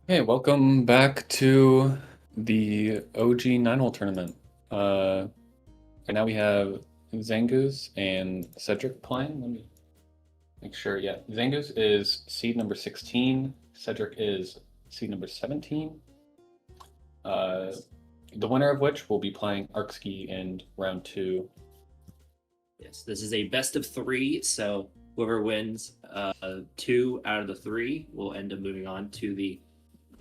Hey, welcome back to the OG 9-hole tournament. Right now we have Zangoose and Cedric playing. Let me make sure. Yeah, Zangoose is seed number 16. Cedric is seed number 17. Uh, the winner of which will be playing Arc Ski in round two. Yes, this is a best of three, so whoever wins two out of the three will end up moving on to the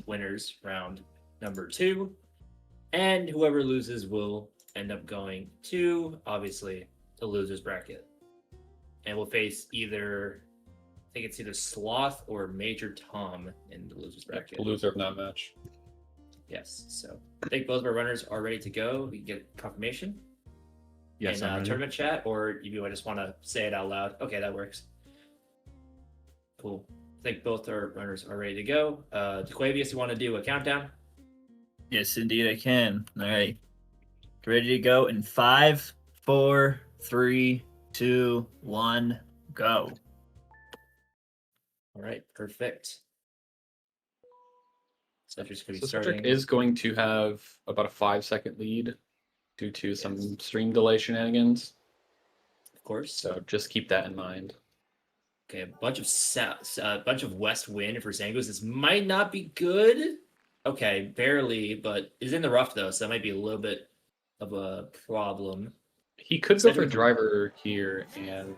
winners round number two, and whoever loses will end up going to obviously the losers bracket, and will face I think it's either Sloth or Major Tom in the losers Yeah, bracket. the loser of that match. Yes, so I think both of our runners are ready to go. We can get confirmation. Yes, in I'm ready. tournament chat, or if you just want to say it out loud. Okay, that works. Cool. I think both our runners are ready to go. DeQuavius, you want to do a countdown? Yes, indeed, I can. All right. Ready to go in 5, 4, 3, 2, 1, go. All right, perfect. Cedric's going to So be Cedric starting. is going to have about a 5-second lead due to some stream delay shenanigans. Of course. So just keep that in mind. Okay, a bunch of west wind for Zangoose. This might not be good. Okay, barely, but is in the rough though, so that might be a little bit of a problem. He could go for Cedric driver here and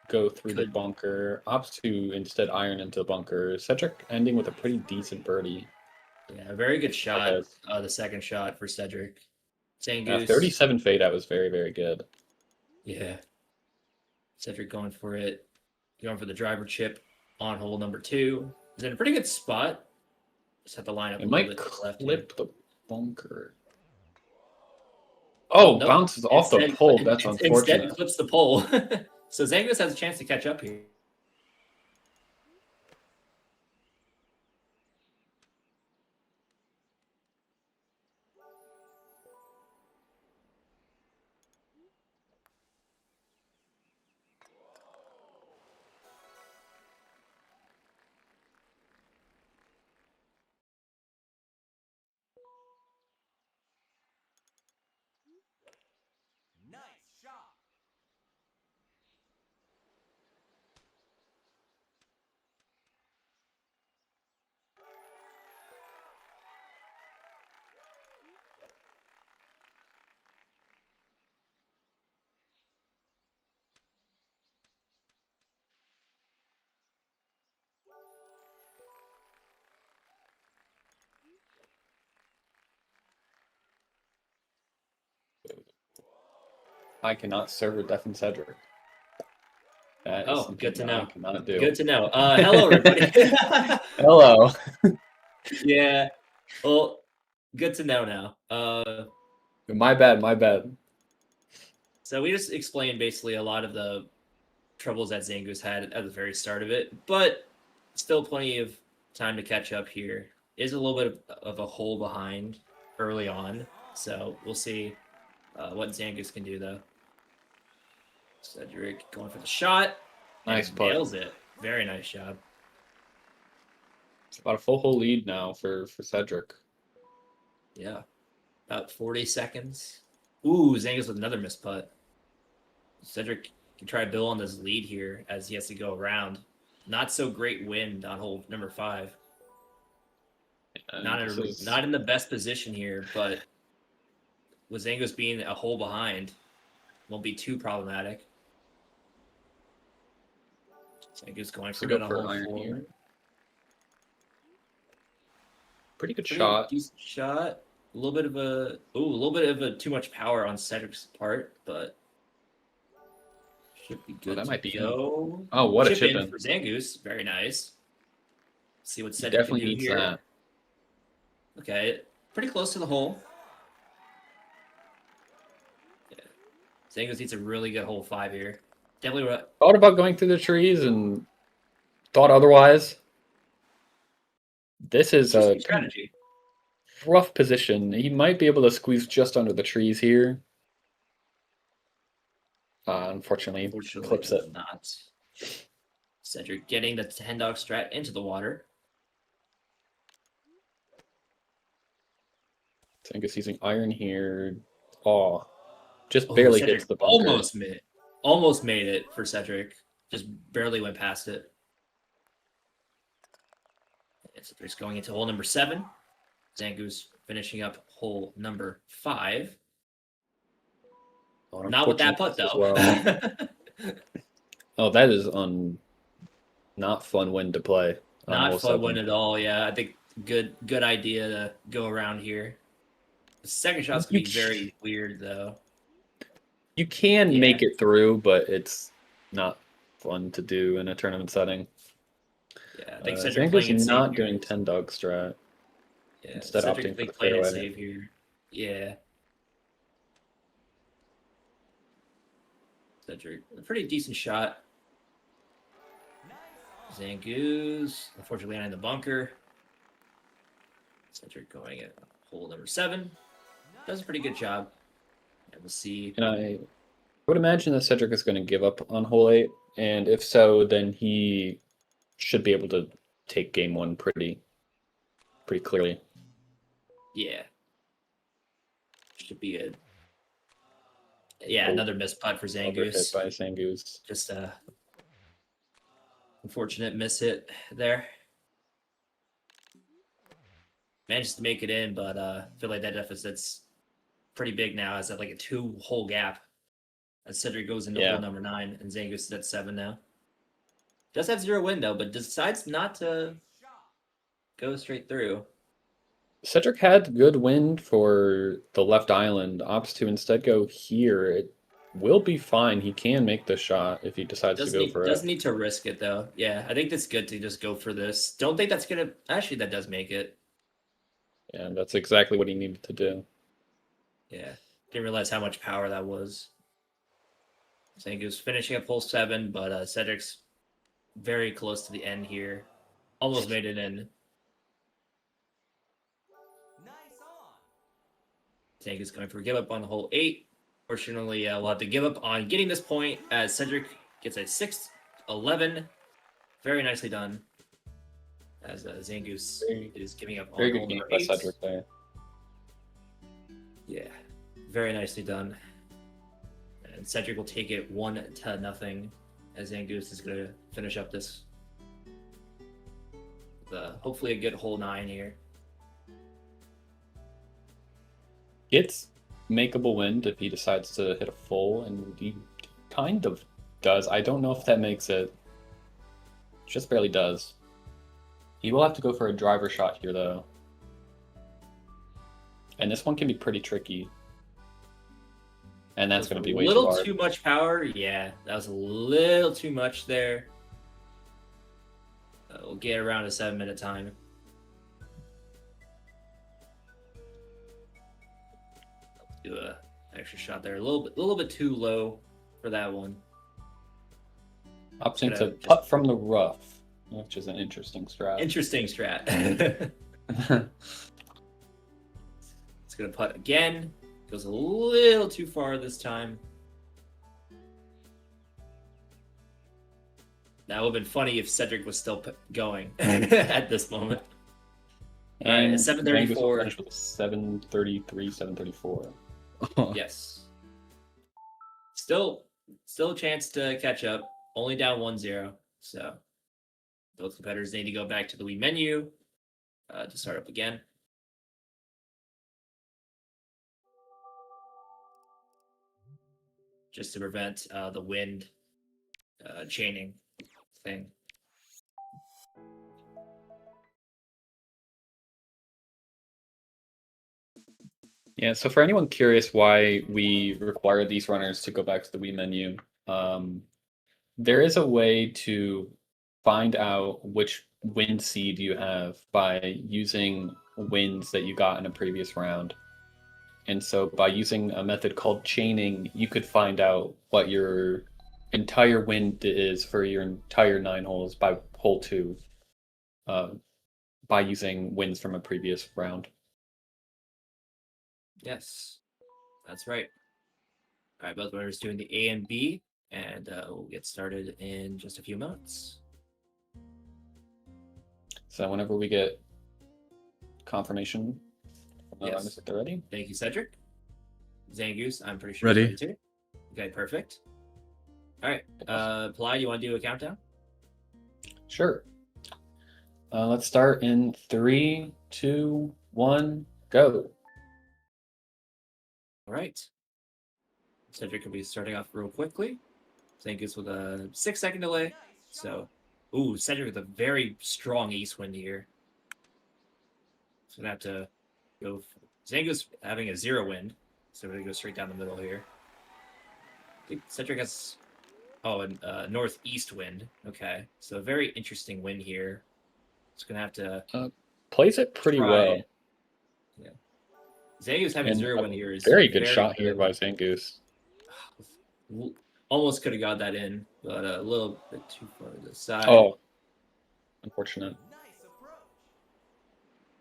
go through the could bunker. Opts to instead iron into the bunker. Cedric ending with a pretty decent birdie. yeah, a very good shot. Okay. The second shot for Cedric. Zangoose. 37 fade out was very, very good. Yeah. Cedric going for it. Going for the driver chip on hole number two. He's in a pretty good spot. Just have to line up It a little might bit to the left here. clip the bunker. Oh, Nope. bounces off the pole. That's Instead unfortunate. clips the pole. So Zangoose has a chance to catch up here. I cannot serve a deaf and Cedric. That is Good to something I know. cannot do. Good to know. Hello, everybody. Hello. Yeah. Well, good to know now. My bad, my bad. So we just explained basically a lot of the troubles that Zangoose had at the very start of it, but still plenty of time to catch up here. Is a little bit of a hole behind early on, so we'll see what Zangoose can do though. Cedric going for the shot. Nice And putt. nails it. Very nice job. It's about a full hole lead now for Cedric. Yeah. About 40 seconds. Ooh, Zangoose with another missed putt. Cedric can try to build on this lead here as he has to go around. Not so great wind on hole number 5. Not in the best position here, but with Zangoose being a hole behind, won't be too problematic. Zangoose going for it on hole 4. Here. Pretty good shot. Decent shot. A little bit of a too much power on Cedric's part, but should be good. That might be go. Oh, what a chip in for Zangoose. Very nice. Let's see what Cedric definitely can do needs here. That. Okay, pretty close to the hole. Yeah. Zangoose needs a really good hole 5 here. Definitely thought about going through the trees and thought otherwise. This is a strategy. Rough position. He might be able to squeeze just under the trees here. Unfortunately, clips it. Not. Cedric getting the 10 dog strat into the water. Zangoose using iron here. Oh, just Oh, barely Cedric hits the bunker. almost made it for Cedric. Just barely went past it. And Cedric's going into hole number 7. Zangoose finishing up hole number 5. Oh, Not with that unfortunate putt as though. well. Oh, that is not fun win to play on Not hole fun 7. one at all. Yeah, I think good idea to go around here. The second shot's gonna be very weird though. You can Yeah. make it through, but it's not fun to do in a tournament setting. Yeah, I think Cedric Zangoose playing it safe not here. doing 10 dog strat. Yeah, Instead Cedric opting for the playing it fairway. safe here. Yeah. Cedric, a pretty decent shot. Zangoose, unfortunately, in the bunker. Cedric going at hole number 7. Does a pretty good job. And we'll see. And I would imagine that Cedric is going to give up on hole 8, and if so, then he should be able to take game 1 pretty clearly. Yeah. Should be good. Yeah, Oh, another missed putt for Overhit Zangoose. by Zangoose. Just a unfortunate miss hit there. Managed to make it in, but I feel like that deficit's pretty big now. It's at like a 2-hole gap. As Cedric goes into hole number 9, and Zangoose is at 7 now. Does have 0 win though, but decides not to go straight through. Cedric had good wind for the left island. Opts to instead go here. It will be fine. He can make the shot if he decides to go for it. Doesn't need to risk it though. Yeah, I think that's good to just go for this. Don't think that's gonna. Actually, that does make it. Yeah, that's exactly what he needed to do. Yeah, didn't realize how much power that was. Zangoose finishing up hole 7, but Cedric's very close to the end here. Almost made it in. Zangoose going for a give up on hole 8. Fortunately, we'll have to give up on getting this point as Cedric gets a 6-11. Very nicely done. As Zangoose is giving up on Very hole good game number by 8. Cedric there. Yeah, very nicely done. And Cedric will take it 1-0 as Zangoose is going to finish up this. Hopefully a good hole 9 here. It's makeable wind if he decides to hit a full, and he kind of does. I don't know if that makes it. Just barely does. He will have to go for a driver shot here, though. And this one can be pretty tricky. And that's going to be way too hard. A little too much power. Yeah, that was a little too much there. We'll get around a 7-minute time. Do a extra shot there. A little bit too low for that one. Opting to putt from the rough, which is an interesting strat. Interesting strat. It's gonna putt again. Goes a little too far this time. That would have been funny if Cedric was still going at this moment. And 734. Finish with 733, 734. Yes. Still a chance to catch up. Only down 1-0. So both competitors need to go back to the Wii menu to start up again. Just to prevent the wind chaining thing. Yeah, so for anyone curious why we require these runners to go back to the Wii menu, there is a way to find out which wind seed you have by using wins that you got in a previous round. And so by using a method called chaining, you could find out what your entire wind is for your entire 9 holes by hole 2 by using wins from a previous round. Yes, that's right. All right, both runners doing the A and B, and we'll get started in just a few minutes. So whenever we get confirmation from Yes. Is it ready? Thank you, Cedric. Zangoose, I'm pretty sure Ready. he's ready too. Okay, perfect. All right, Ply, you want to do a countdown? Sure. Let's start in 3, 2, 1, go. All right. Cedric will be starting off real quickly. Zangoose with a 6-second delay. So, ooh, Cedric with a very strong east wind here. So gonna have to go. Zangoose having a 0 wind, so we're gonna go straight down the middle here. I think Cedric has a northeast wind. Okay, so a very interesting wind here. It's gonna have to Plays it pretty try. well. Yeah, Zangoose having And 0 a wind here is very good shot here by Zangoose. Almost could have got that in, but a little bit too far to the side. Oh, unfortunate.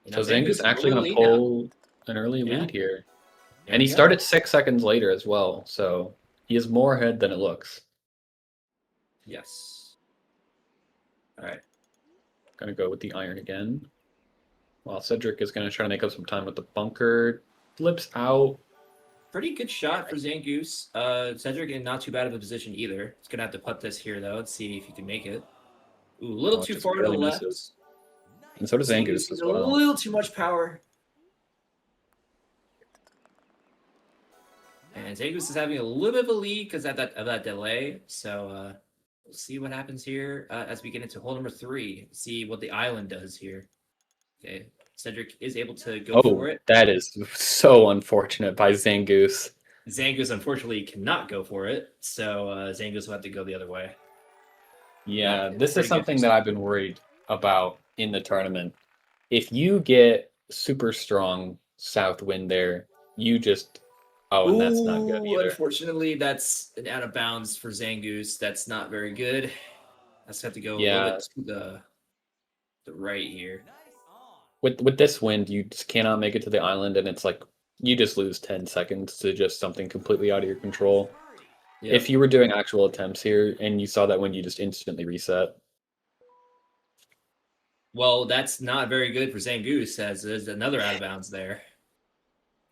You know, So Zangoose actually going to early lead now. pull an early Yeah. lead here. There And we he go. started 6 seconds later as well, so he is more ahead than it looks. Yes. All right. Gonna go with the iron again. While Cedric is gonna try to make up some time with the bunker. Flips out. Pretty good shot for Zangoose. Cedric in not too bad of a position either. He's gonna have to putt this here though. Let's see if he can make it. Ooh, a little Oh, too just far to the barely left. misses. And so does Zangoose Zangoose as a well. little too much power. And Zangoose is having a little bit of a lead because of that delay. So we'll see what happens here as we get into hole number 3. See what the island does here. Okay, Cedric is able to go for it. That is so unfortunate by Zangoose. Zangoose unfortunately cannot go for it, so Zangoose will have to go the other way. Yeah, It's this is pretty good something for that I've been worried about in the tournament. If you get super strong south wind there, you just and that's not good Ooh, either. unfortunately, that's an out of bounds for Zangoose. That's not very good. Let's have to go a little bit to the right here. With this wind, you just cannot make it to the island, and it's like you just lose 10 seconds to just something completely out of your control. Yep. If you were doing actual attempts here and you saw that wind, you just instantly reset. Well, that's not very good for Zangoose, as there's another out of bounds there.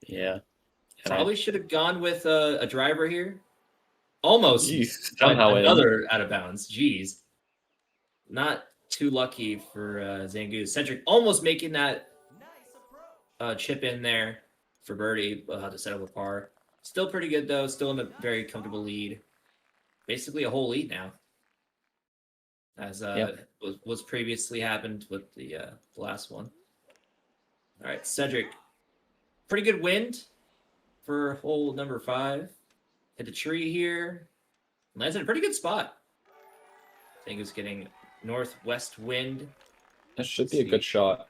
Yeah. Probably should have gone with a driver here. Almost. Somehow another out of bounds. Jeez. Not too lucky for Zangoose. Cedric almost making that chip in there for birdie. We'll have to set up a par. Still pretty good, though. Still in a very comfortable lead. Basically a whole lead now. As was previously happened with the last one. All right, Cedric. Pretty good wind for hole number 5. Hit the tree here. Lands in a pretty good spot. I think it's getting northwest wind. That should be a good shot.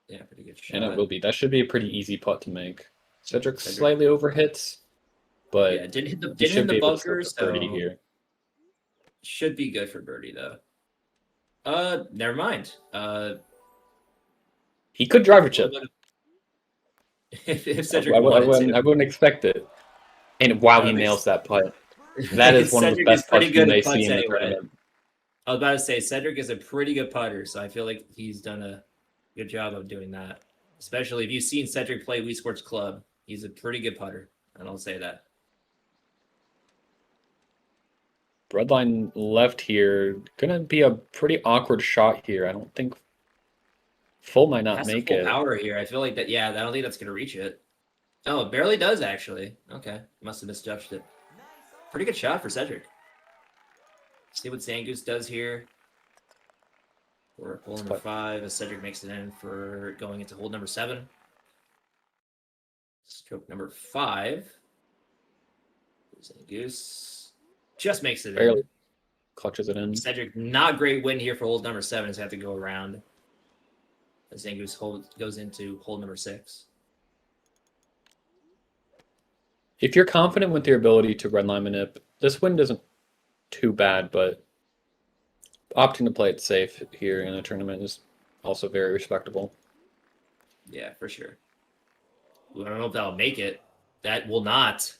Yeah, pretty good shot. And it will be. That should be a pretty easy putt to make. Cedric slightly overhits, but yeah, didn't hit be the able to bunker, slip so a birdie here. should be good for birdie though. Never mind. He could driver chip. If Cedric I wanted to. wouldn't expect it. And wow, he nails that putt. That is one of the best putts you may see in the tournament. I was about to say Cedric is a pretty good putter, so I feel like he's done a good job of doing that. Especially if you've seen Cedric play Wii Sports Club, he's a pretty good putter. I don't say that. Breadline left here. Gonna be a pretty awkward shot here. I don't think full might not make it. Power here. I feel like that. Yeah, I don't think that's gonna reach it. Oh, it barely does actually. Okay, must have misjudged it. Pretty good shot for Cedric. See what Zangoose does here. For hole number 5, as Cedric makes it in for going into hole number 7. Stroke number 5. Zangoose just makes it Barely in. clutches it in. Cedric, not great win here for hole number 7. He's have to go around. As Zangoose goes into hole number 6. If you're confident with your ability to red line manip, this wind isn't too bad, but opting to play it safe here in a tournament is also very respectable. Yeah, for sure. I don't know if that'll make it. That will not.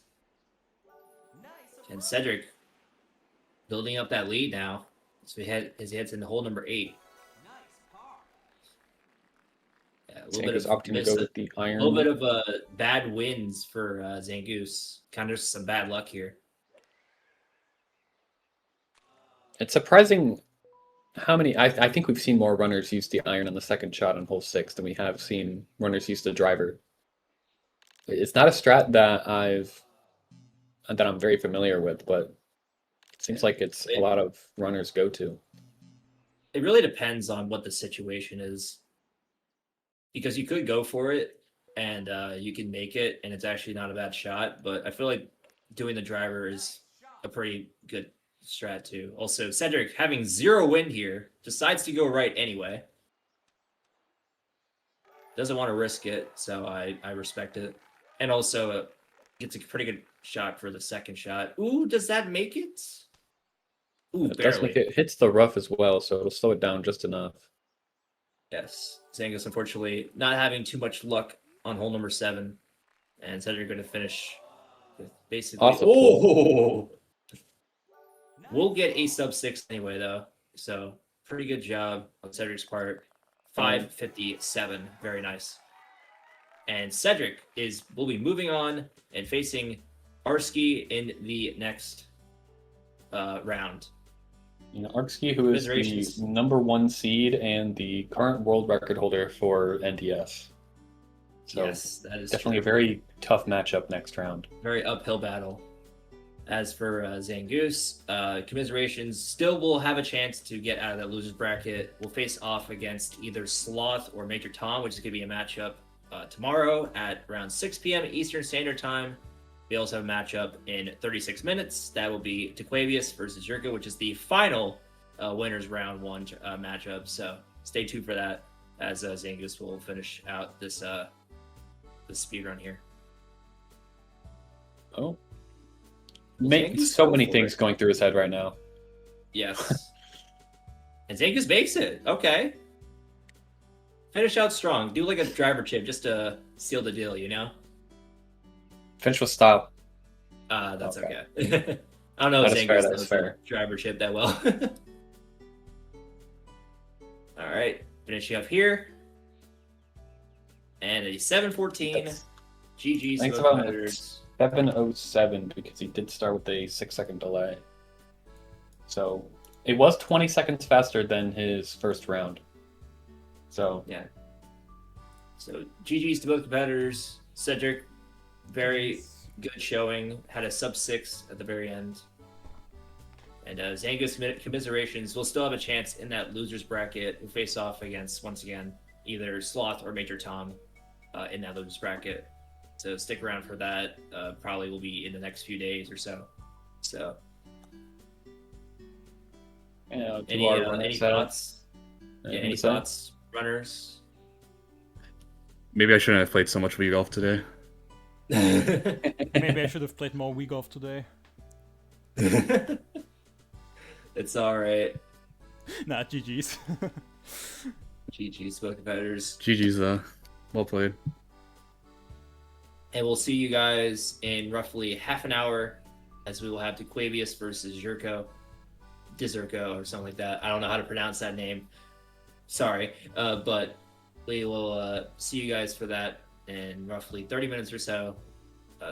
And Cedric building up that lead now. So he heads into hole number 8. Yeah, little bit Zangoose of opting to go with the a iron. little bit of bad wins for Zangoose. Kind of some bad luck here. It's surprising how many. I think we've seen more runners use the iron on the second shot on hole 6 than we have seen runners use the driver. It's not a strat that I'm very familiar with, but it seems like it's a lot of runners go to. It really depends on what the situation is, because you could go for it and you can make it, and it's actually not a bad shot. But I feel like doing the driver is a pretty good strat too. Also, Cedric, having 0 win here, decides to go right anyway. Doesn't want to risk it, so I respect it. And also gets a pretty good shot for the second shot. Ooh, does that make it? Ooh, It does barely. make it hits the rough as well, so it'll slow it down just enough. Yes, Zangoose unfortunately not having too much luck on hole number 7, and Cedric going to finish with basically. Off the pole. We'll get a sub 6 anyway, though. So pretty good job on Cedric's part. 557, very nice. And Cedric will be moving on and facing Arski in the next round. You know, Arksky, who is the #1 seed and the current world record holder for NDS. So yes, that is definitely true. a very tough matchup next round. Very uphill battle. As for Zangoose, commiserations still will have a chance to get out of that loser's bracket. We'll face off against either Sloth or Major Tom, which is going to be a matchup tomorrow at around 6 p.m. Eastern Standard Time. We also have a matchup in 36 minutes. That will be Dequavius versus Yurka, which is the final winners round 1 matchup. So stay tuned for that, as Zangoose will finish out this speed run here. Oh. So many things going through his head right now. Yes. And Zangoose makes it. Okay. Finish out strong. Do like a driver chip just to seal the deal, you know? Finish with stop. That's okay. I don't know if Zangoose knows the driver chip that well. All right. Finishing up here. And a 7:14. GG's. Thanks about 7:07 because he did start with a 6-second delay. So it was 20 seconds faster than his first round. So yeah. So GG's to both competitors. Cedric, very good showing. Had a sub 6 at the very end. And Zangoose commiserations will still have a chance in that losers bracket. We'll face off against, once again, either Sloth or Major Tom in that losers bracket. So stick around for that. Probably will be in the next few days or so. So, any thoughts? Yeah, any thoughts, runners? Maybe I shouldn't have played so much Wii Golf today. Maybe I should have played more Wii Golf today. It's alright. Nah, GG's. GG's, both competitors. GG's, well played. And we'll see you guys in roughly half an hour, as we will have Dequavius versus Dizurko or something like that. I don't know how to pronounce that name. Sorry. But we will see you guys for that in roughly 30 minutes or so.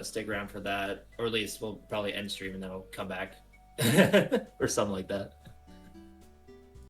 Stick around for that. Or at least we'll probably end stream and then we'll come back. Or something like that.